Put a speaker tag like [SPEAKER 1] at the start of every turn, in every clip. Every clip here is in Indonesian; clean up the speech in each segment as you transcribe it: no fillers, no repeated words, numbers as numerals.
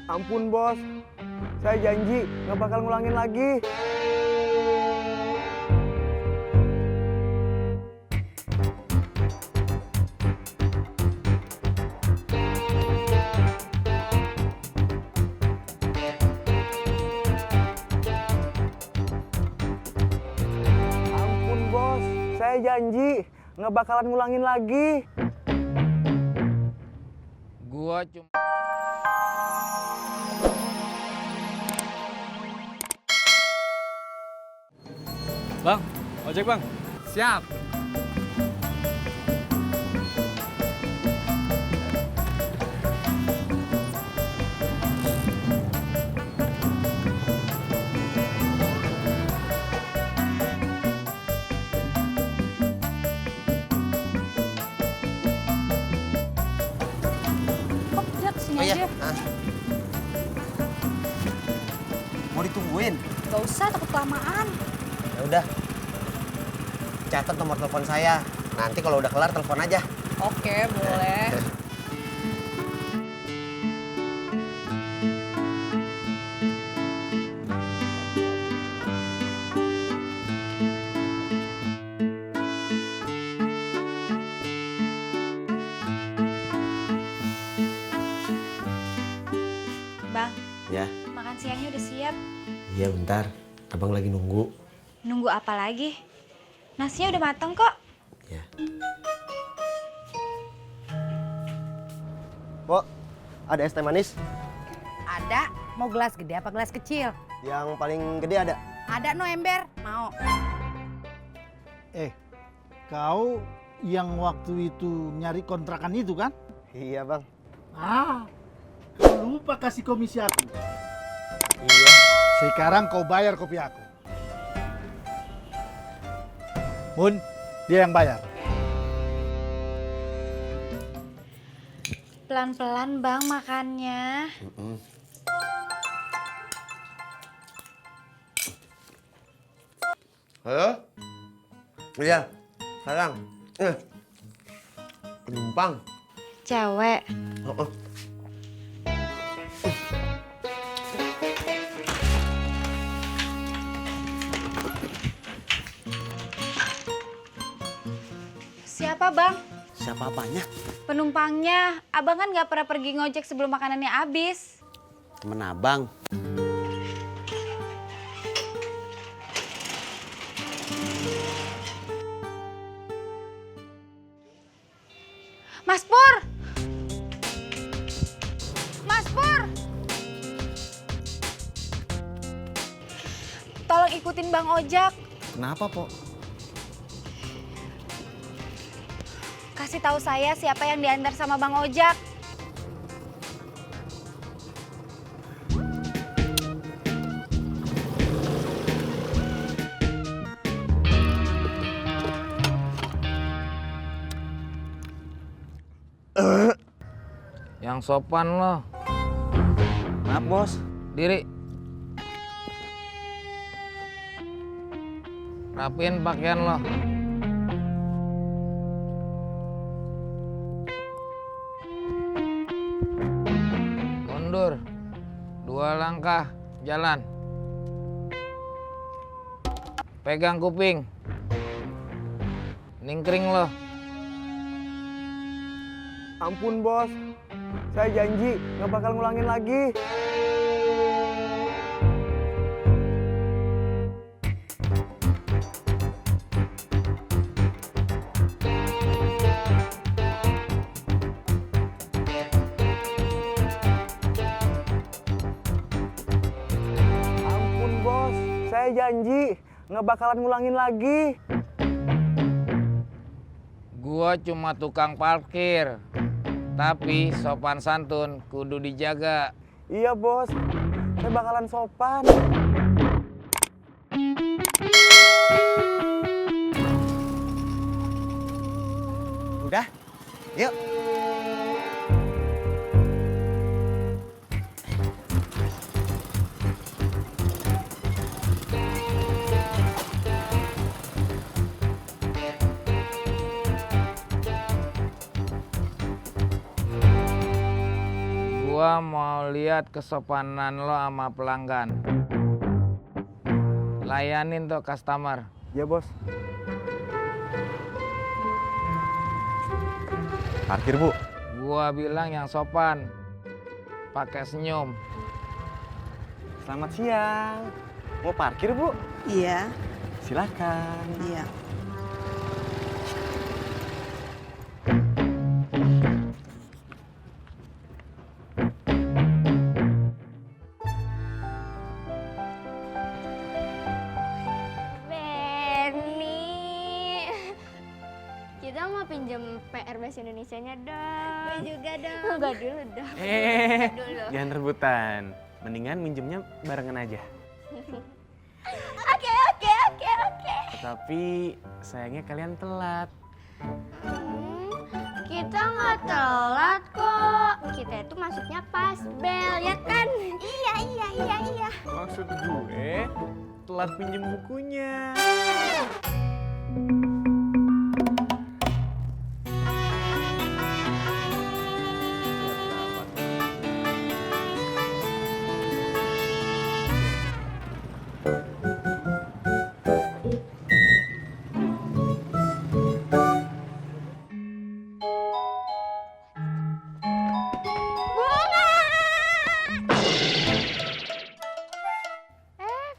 [SPEAKER 1] Ampun bos, saya janji nggak bakal ngulangin lagi. Ampun bos, saya janji nggak bakalan ngulangin lagi.
[SPEAKER 2] Gua cuma
[SPEAKER 3] Bang, ojek bang.
[SPEAKER 2] siap.
[SPEAKER 4] Kok udah kesini aja?
[SPEAKER 1] Mau ditungguin?
[SPEAKER 4] Gak usah, takut kelamaan.
[SPEAKER 1] Ya udah. Catat nomor telepon saya. Nanti kalau udah kelar telepon aja.
[SPEAKER 4] Oke, boleh. Bang,
[SPEAKER 1] Ya.
[SPEAKER 4] makan siangnya udah siap.
[SPEAKER 1] Iya bentar. Abang lagi nunggu.
[SPEAKER 4] Nunggu apa lagi? Nasinya udah matang kok.
[SPEAKER 1] Ya. Pok, ada es teh manis?
[SPEAKER 5] Ada. Mau gelas gede apa gelas kecil?
[SPEAKER 1] Yang paling gede ada.
[SPEAKER 5] Ada no ember. Mau.
[SPEAKER 6] Kau yang waktu itu nyari kontrakan itu kan?
[SPEAKER 1] Iya bang.
[SPEAKER 6] Kau lupa kasih komisi aku.
[SPEAKER 1] Iya.
[SPEAKER 6] Sekarang kau bayar kopi aku. Mun, dia yang bayar.
[SPEAKER 4] Pelan-pelan bang makannya.
[SPEAKER 1] Halo? Iya. Sekarang. Penumpang.
[SPEAKER 4] Cewek.
[SPEAKER 1] Oh.
[SPEAKER 4] Siapa bang?
[SPEAKER 1] Siapa apanya?
[SPEAKER 4] Penumpangnya. Abang kan gak pernah pergi ngojek sebelum makanannya habis.
[SPEAKER 1] Temen abang.
[SPEAKER 4] Mas Pur! Mas Pur! Tolong ikutin Bang Ojak.
[SPEAKER 1] Kenapa, Pok?
[SPEAKER 4] Kasih tahu saya siapa yang diantar sama Bang Ojak.
[SPEAKER 2] Yang sopan lo.
[SPEAKER 1] Maaf, Bos.
[SPEAKER 2] Diri. Rapiin pakaian lo. Mundur. 2 langkah jalan. Pegang kuping. Ningkring lo.
[SPEAKER 1] Ampun, Bos. Saya janji nggak bakal ngulangin lagi. Ampun, Bos. Saya janji nggak bakalan ngulangin lagi.
[SPEAKER 2] Gua cuma tukang parkir. Tapi sopan santun kudu dijaga.
[SPEAKER 1] Iya, Bos. Saya bakalan sopan. Udah? Yuk.
[SPEAKER 2] Gua mau lihat kesopanan lo sama pelanggan. Layanin tuh customer.
[SPEAKER 7] Ya bos. Parkir bu.
[SPEAKER 2] Gua bilang yang sopan. Pakai senyum.
[SPEAKER 7] Selamat siang. Mau parkir bu?
[SPEAKER 8] Iya,
[SPEAKER 7] Silakan.
[SPEAKER 8] iya.
[SPEAKER 9] Benny, kita mau pinjem PR Bahasa Indonesianya dong. Gue juga dong. Enggak dulu dong. Dulu.
[SPEAKER 7] Jangan rebutan. Mendingan minjemnya barengan aja.
[SPEAKER 9] Oke.
[SPEAKER 7] Tapi sayangnya kalian telat.
[SPEAKER 9] Kita nggak telat kok. Kita itu maksudnya pas bel, ya kan? Iya.
[SPEAKER 7] Maksud gue telat pinjem bukunya.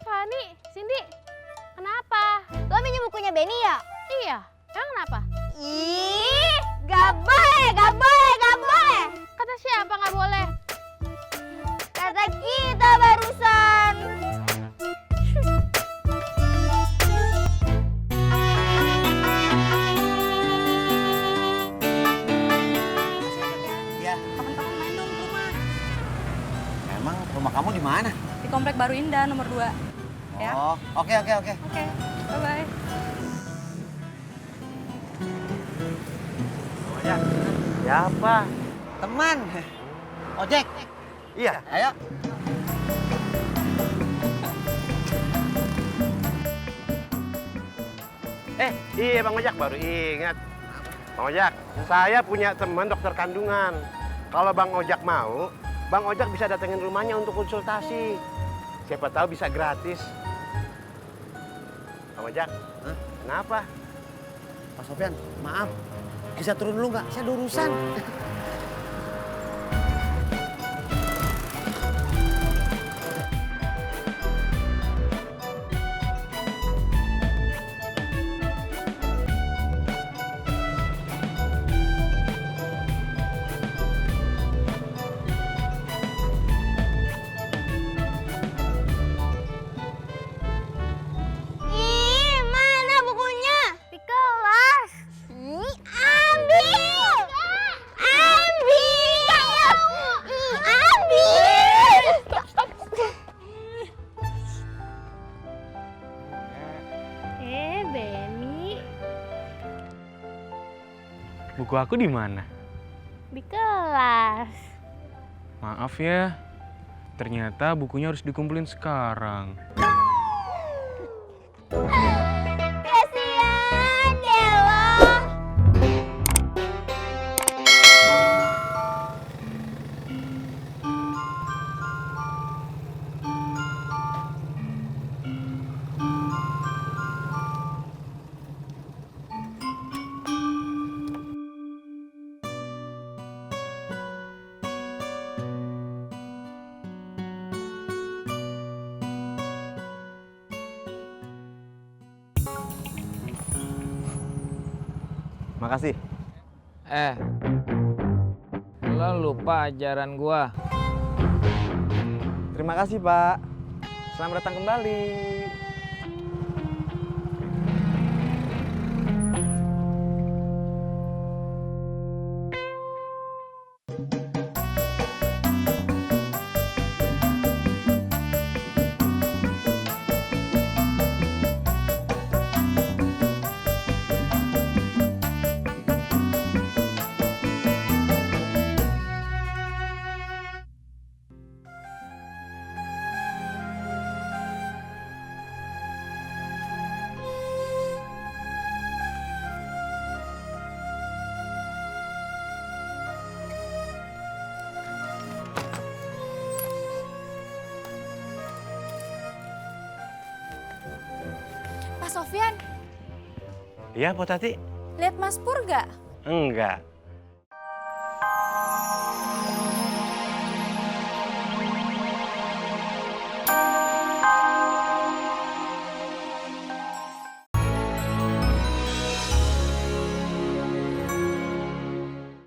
[SPEAKER 9] Fani, Cindy, kenapa? Lo minjem bukunya Benny ya? Iya, emang kenapa? Ih, gak boleh. Kata siapa gak boleh? Kata kita barusan.
[SPEAKER 1] Ya.
[SPEAKER 8] Kapan-kapan main dong ke rumah.
[SPEAKER 1] Emang rumah kamu di mana?
[SPEAKER 8] Di Komplek Baru Indah nomor 2. Ya.
[SPEAKER 1] Oh, oke.
[SPEAKER 8] Oke, bye-bye.
[SPEAKER 7] Siapa?
[SPEAKER 1] Teman. Ojek.
[SPEAKER 7] Iya.
[SPEAKER 1] Ayo.
[SPEAKER 10] Iya Bang Ojak baru ingat. Bang Ojak, saya punya teman dokter kandungan. Kalau Bang Ojak mau, Bang Ojak bisa datengin rumahnya untuk konsultasi. Siapa tahu bisa gratis. Bang Ojak, kenapa?
[SPEAKER 1] Pak Sofyan, maaf. Bisa turun dulu nggak? Saya ada urusan.
[SPEAKER 9] Ih, mana bukunya? Di kelas. Ih, ambil. Benny,
[SPEAKER 7] Buku aku di mana?
[SPEAKER 9] di kelas.
[SPEAKER 7] Maaf ya. Ternyata bukunya harus dikumpulin sekarang.
[SPEAKER 9] Kasihan Dewa.
[SPEAKER 7] Makasih.
[SPEAKER 2] Lo lupa ajaran gua.
[SPEAKER 7] Terima kasih, Pak. Selamat datang kembali.
[SPEAKER 4] Pak Sofyan,
[SPEAKER 10] Iya, Potati?
[SPEAKER 4] lihat Mas Pur gak?
[SPEAKER 10] Enggak.